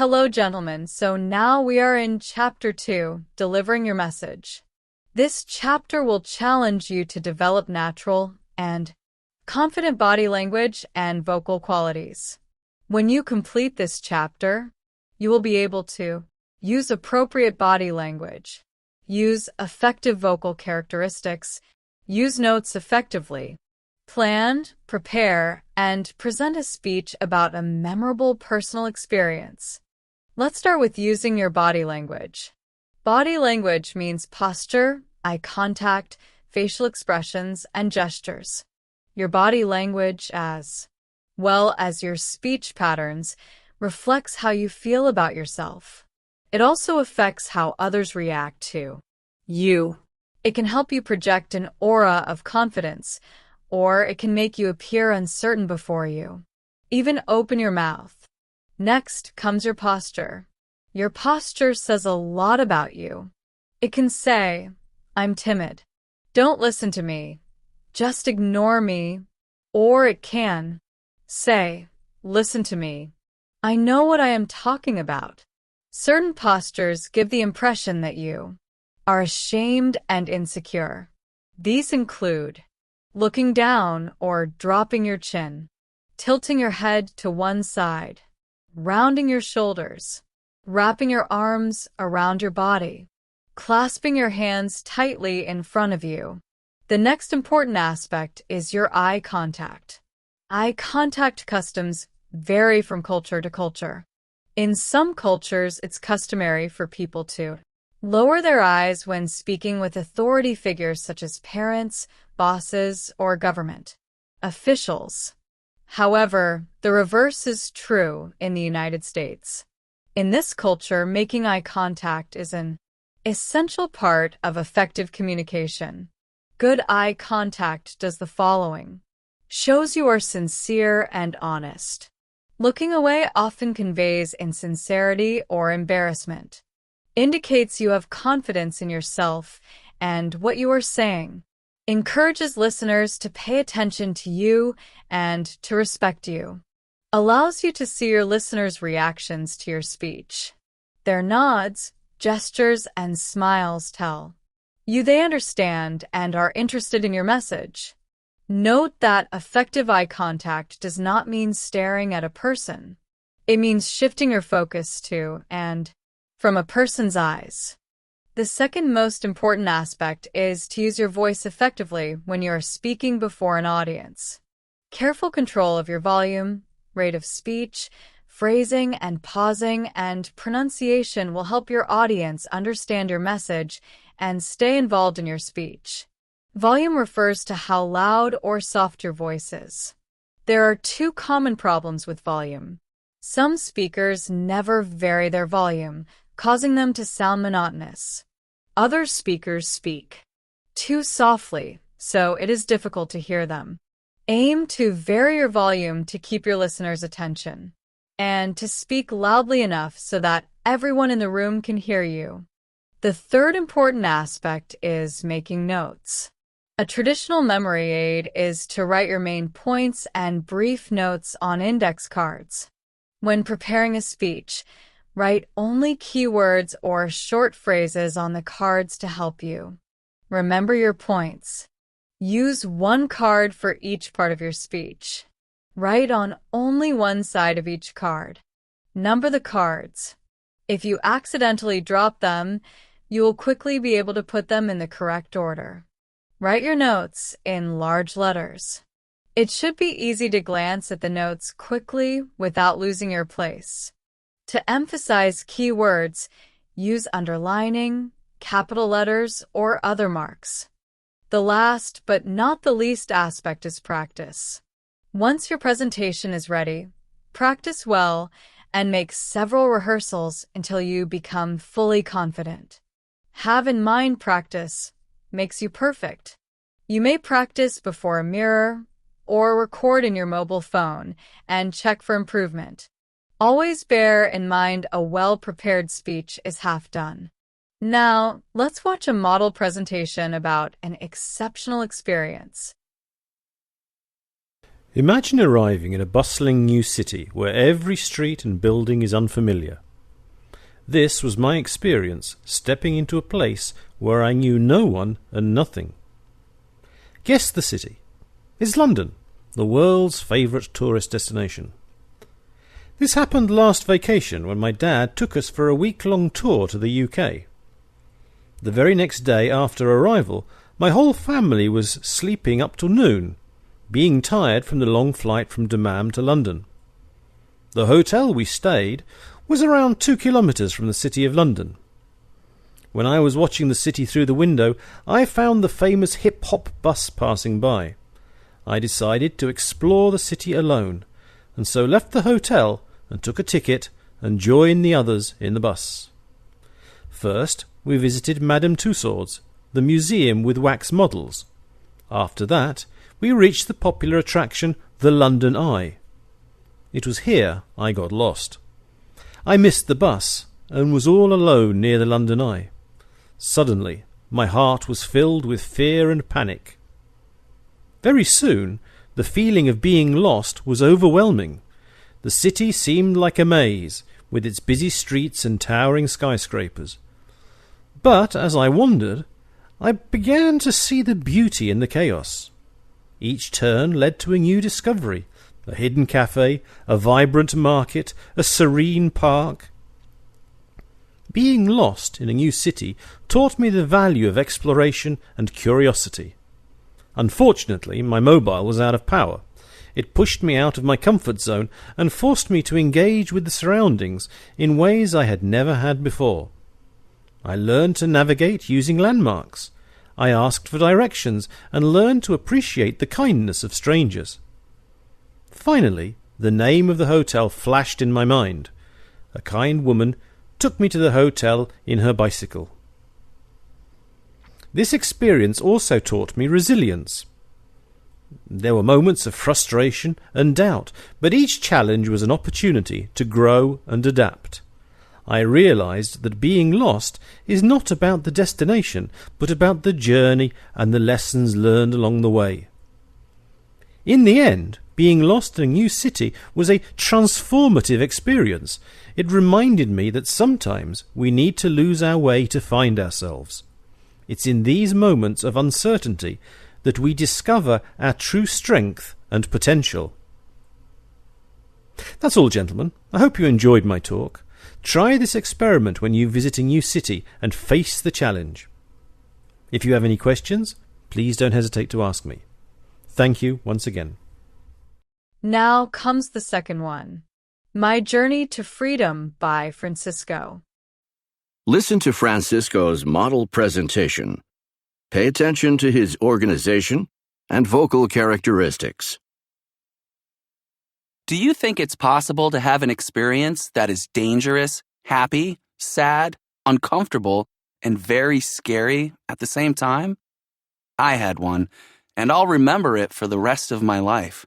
Hello, gentlemen. So now we are in Chapter 2, Delivering Your Message. This chapter will challenge you to develop natural and confident body language and vocal qualities. When you complete this chapter, you will be able to use appropriate body language, use effective vocal characteristics, use notes effectively, plan, prepare, and present a speech about a memorable personal experience. Let's start with using your body language. Body language means posture, eye contact, facial expressions, and gestures. Your body language, as well as your speech patterns, reflects how you feel about yourself. It also affects how others react to you. It can help you project an aura of confidence, or it can make you appear uncertain before you. Even open your mouth. Next comes your posture. Your posture says a lot about you. It can say, "I'm timid. Don't listen to me. Just ignore me." Or it can say, "Listen to me. I know what I am talking about." Certain postures give the impression that you are ashamed and insecure. These include looking down or dropping your chin, tilting your head to one side, rounding your shoulders, wrapping your arms around your body, clasping your hands tightly in front of you. The next important aspect is your eye contact. Eye contact customs vary from culture to culture. In some cultures, it's customary for people to lower their eyes when speaking with authority figures such as parents, bosses, or government officials. However, the reverse is true in the United States. In this culture, making eye contact is an essential part of effective communication. Good eye contact does the following: shows you are sincere and honest. Looking away often conveys insincerity or embarrassment. Indicates you have confidence in yourself and what you are saying. Encourages listeners to pay attention to you and to respect you. Allows you to see your listeners' reactions to your speech. Their nods, gestures, and smiles tell you they understand and are interested in your message. Note that effective eye contact does not mean staring at a person. It means shifting your focus to and from a person's eyes. The second most important aspect is to use your voice effectively when you are speaking before an audience. Careful control of your volume, rate of speech, phrasing and pausing, and pronunciation will help your audience understand your message and stay involved in your speech. Volume refers to how loud or soft your voice is. There are two common problems with volume. Some speakers never vary their volume, causing them to sound monotonous. Other speakers speak too softly, so it is difficult to hear them. Aim to vary your volume to keep your listeners' attention, and to speak loudly enough so that everyone in the room can hear you. The third important aspect is making notes. A traditional memory aid is to write your main points and brief notes on index cards. When preparing a speech, write only keywords or short phrases on the cards to help you. Remember your points. Use one card for each part of your speech. Write on only one side of each card. Number the cards. If you accidentally drop them, you will quickly be able to put them in the correct order. Write your notes in large letters. It should be easy to glance at the notes quickly without losing your place. To emphasize key words, use underlining, capital letters, or other marks. The last but not the least aspect is practice. Once your presentation is ready, practice well and make several rehearsals until you become fully confident. Have in mind practice makes you perfect. You may practice before a mirror or record in your mobile phone and check for improvement. Always bear in mind a well-prepared speech is half done. Now, let's watch a model presentation about an exceptional experience. Imagine arriving in a bustling new city where every street and building is unfamiliar. This was my experience, stepping into a place where I knew no one and nothing. Guess the city. It's London, the world's favourite tourist destination. This happened last vacation when my dad took us for a week-long tour to the UK. The very next day after arrival, my whole family was sleeping up till noon, being tired from the long flight from Dammam to London. The hotel we stayed was around 2 kilometres from the City of London. When I was watching the city through the window, I found the famous hip-hop bus passing by. I decided to explore the city alone, and so left the hotel and took a ticket and joined the others in the bus. First, we visited Madame Tussauds, the museum with wax models. After that, we reached the popular attraction, the London Eye. It was here I got lost. I missed the bus and was all alone near the London Eye. Suddenly, my heart was filled with fear and panic. Very soon, the feeling of being lost was overwhelming. The city seemed like a maze, with its busy streets and towering skyscrapers. But as I wandered, I began to see the beauty in the chaos. Each turn led to a new discovery, a hidden cafe, a vibrant market, a serene park. Being lost in a new city taught me the value of exploration and curiosity. Unfortunately, my mobile was out of power. It pushed me out of my comfort zone and forced me to engage with the surroundings in ways I had never had before. I learned to navigate using landmarks. I asked for directions and learned to appreciate the kindness of strangers. Finally, the name of the hotel flashed in my mind. A kind woman took me to the hotel in her bicycle. This experience also taught me resilience. There were moments of frustration and doubt, but each challenge was an opportunity to grow and adapt. I realized that being lost is not about the destination, but about the journey and the lessons learned along the way. In the end, being lost in a new city was a transformative experience. It reminded me that sometimes we need to lose our way to find ourselves. It's in these moments of uncertainty that we discover our true strength and potential. That's all, gentlemen. I hope you enjoyed my talk. Try this experiment when you visit a new city and face the challenge. If you have any questions, please don't hesitate to ask me. Thank you once again. Now comes the second one. My Journey to Freedom by Francisco. Listen to Francisco's model presentation. Pay attention to his organization and vocal characteristics. Do you think it's possible to have an experience that is dangerous, happy, sad, uncomfortable, and very scary at the same time? I had one, and I'll remember it for the rest of my life.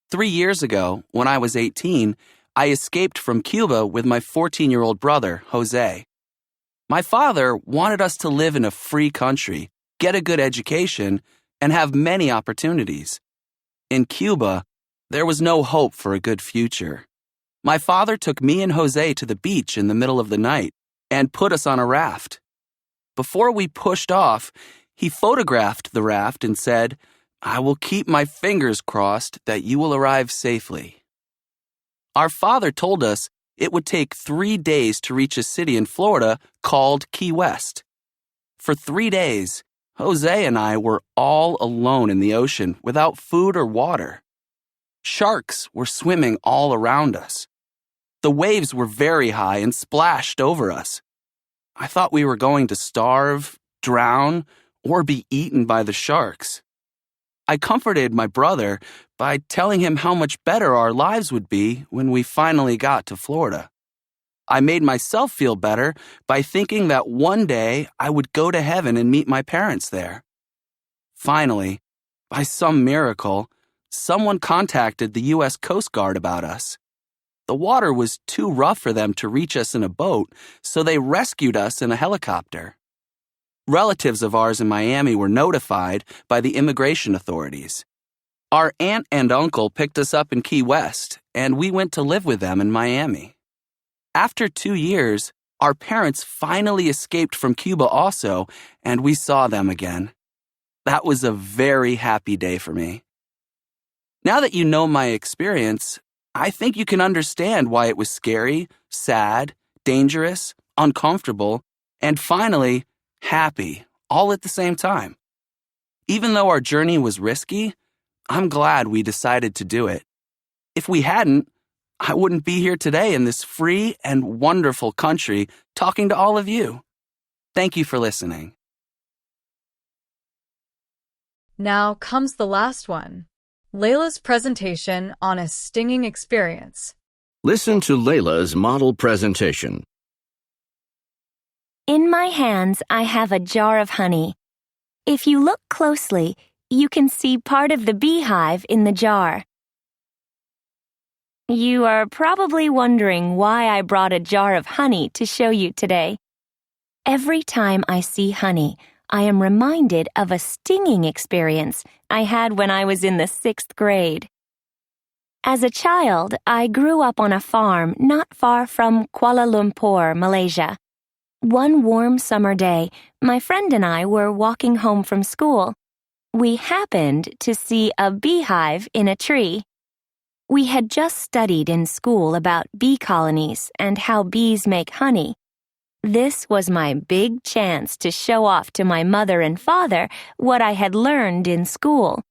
3 years ago, when I was 18, I escaped from Cuba with my 14-year-old brother, Jose. My father wanted us to live in a free country, get a good education, and have many opportunities. In Cuba, there was no hope for a good future. My father took me and Jose to the beach in the middle of the night and put us on a raft. Before we pushed off, he photographed the raft and said, "I will keep my fingers crossed that you will arrive safely." Our father told us it would take 3 days to reach a city in Florida called Key West. For 3 days, Jose and I were all alone in the ocean without food or water. Sharks were swimming all around us. The waves were very high and splashed over us. I thought we were going to starve, drown, or be eaten by the sharks. I comforted my brother by telling him how much better our lives would be when we finally got to Florida. I made myself feel better by thinking that one day I would go to heaven and meet my parents there. Finally, by some miracle, someone contacted the U.S. Coast Guard about us. The water was too rough for them to reach us in a boat, so they rescued us in a helicopter. Relatives of ours in Miami were notified by the immigration authorities. Our aunt and uncle picked us up in Key West, and we went to live with them in Miami. After 2 years, our parents finally escaped from Cuba also, and we saw them again. That was a very happy day for me. Now that you know my experience, I think you can understand why it was scary, sad, dangerous, uncomfortable, and finally, happy, all at the same time. Even though our journey was risky, I'm glad we decided to do it. If we hadn't, I wouldn't be here today in this free and wonderful country talking to all of you. Thank you for listening. Now comes the last one, Layla's presentation on a stinging experience. Listen to Layla's model presentation. In my hands, I have a jar of honey. If you look closely, you can see part of the beehive in the jar. You are probably wondering why I brought a jar of honey to show you today. Every time I see honey, I am reminded of a stinging experience I had when I was in the 6th grade. As a child, I grew up on a farm not far from Kuala Lumpur, Malaysia. One warm summer day, my friend and I were walking home from school. We happened to see a beehive in a tree. We had just studied in school about bee colonies and how bees make honey. This was my big chance to show off to my mother and father what I had learned in school.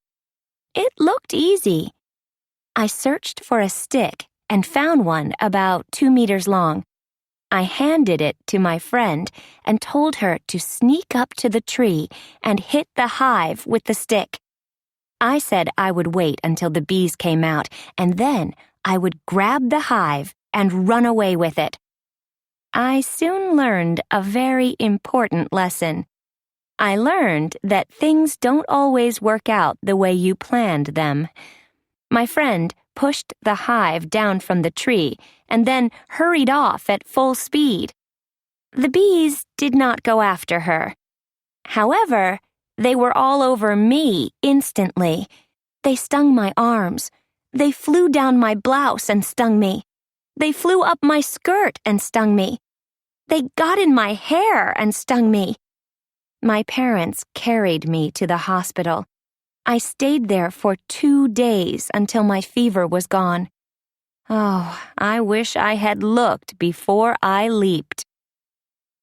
It looked easy. I searched for a stick and found one about 2 meters long. I handed it to my friend and told her to sneak up to the tree and hit the hive with the stick. I said I would wait until the bees came out, and then I would grab the hive and run away with it. I soon learned a very important lesson. I learned that things don't always work out the way you planned them. My friend pushed the hive down from the tree and then hurried off at full speed. The bees did not go after her. However, they were all over me instantly. They stung my arms. They flew down my blouse and stung me. They flew up my skirt and stung me. They got in my hair and stung me. My parents carried me to the hospital. I stayed there for 2 days until my fever was gone. Oh, I wish I had looked before I leaped.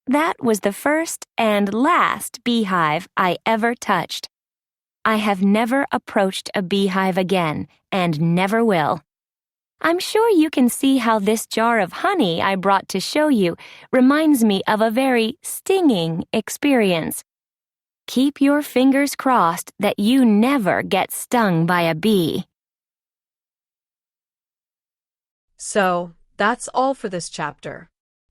That was the first and last beehive I ever touched. I have never approached a beehive again, and never will. I'm sure you can see how this jar of honey I brought to show you reminds me of a very stinging experience. Keep your fingers crossed that you never get stung by a bee. So, that's all for this chapter.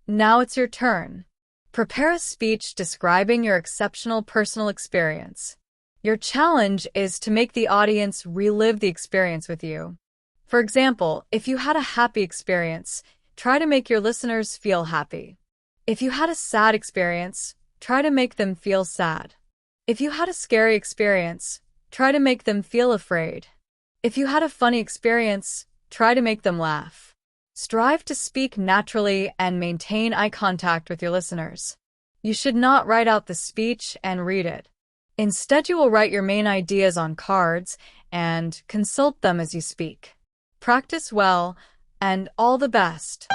Now it's your turn. Prepare a speech describing your exceptional personal experience. Your challenge is to make the audience relive the experience with you. For example, if you had a happy experience, try to make your listeners feel happy. If you had a sad experience, try to make them feel sad. If you had a scary experience, try to make them feel afraid. If you had a funny experience, try to make them laugh. Strive to speak naturally and maintain eye contact with your listeners. You should not write out the speech and read it. Instead, you will write your main ideas on cards and consult them as you speak. Practice well, and all the best.